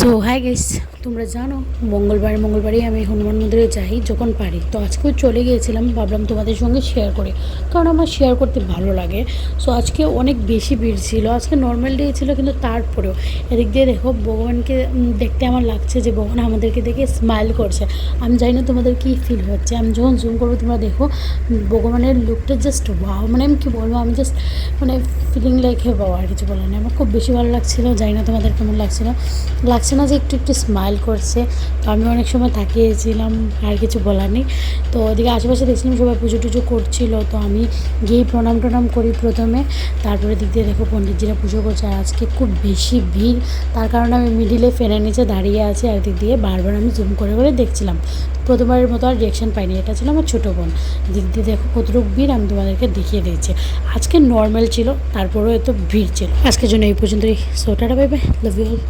So hi guys, তোমরা জানো মঙ্গলবারেই আমি হনুমান মন্দিরে যাই যখন পারি। তো আজকেও চলে গিয়েছিলাম, ভাবলাম তোমাদের সঙ্গে শেয়ার করি, কারণ আমার শেয়ার করতে ভালো লাগে। সো আজকে অনেক বেশি ভিড় ছিল, আজকে নর্মাল ডে ছিল, কিন্তু তারপরেও এদিক দিয়ে দেখো ভগবানকে দেখতে আমার লাগছে যে ভগবান আমাদেরকে দেখে স্মাইল করছে। আমি জানি না তোমাদের কী ফিল হচ্ছে, আমি যখন জুম করবো তোমরা দেখো ভগবানের লুকটা জাস্ট ওয়াও, মানে আমি কী বলবো, আমি জাস্ট মানে ফিলিং লাইক হে বাবা, আর কিছু বলার নেই। আমার খুব বেশি ভালো লাগছিলো, জানি না তোমাদের কেমন লাগছে না যে একটু একটু স্মাইল করছে। তো আমি অনেক সময় তাকিয়েছিলাম, আর কিছু বলার নেই। তো ওদিকে আশেপাশে দেখছিলাম সবাই পুজো টুজো করছিলো, তো আমি গিয়ে প্রণাম করি প্রথমে। তারপরে দিক দিয়ে দেখো পণ্ডিতজিরা পুজো করছে। আর আজকে খুব বেশি ভিড়, তার কারণে আমি মিডিলে ফ্যানের নিচে দাঁড়িয়ে আছি, আর দিক দিয়ে বারবার আমি জুম করে দেখছিলাম। প্রথমবারের মতো আর রিয়াকশান পাইনি, এটা ছিল আমার ছোটো বোন। দিক দিয়ে দেখো কতটুকু ভিড় আমি তোমাদেরকে দেখিয়ে দিয়েছি। আজকে নর্মাল ছিল, তারপরেও এত ভিড় ছিল। আজকের জন্য এই পর্যন্তই। So tata, bye bye, love you all.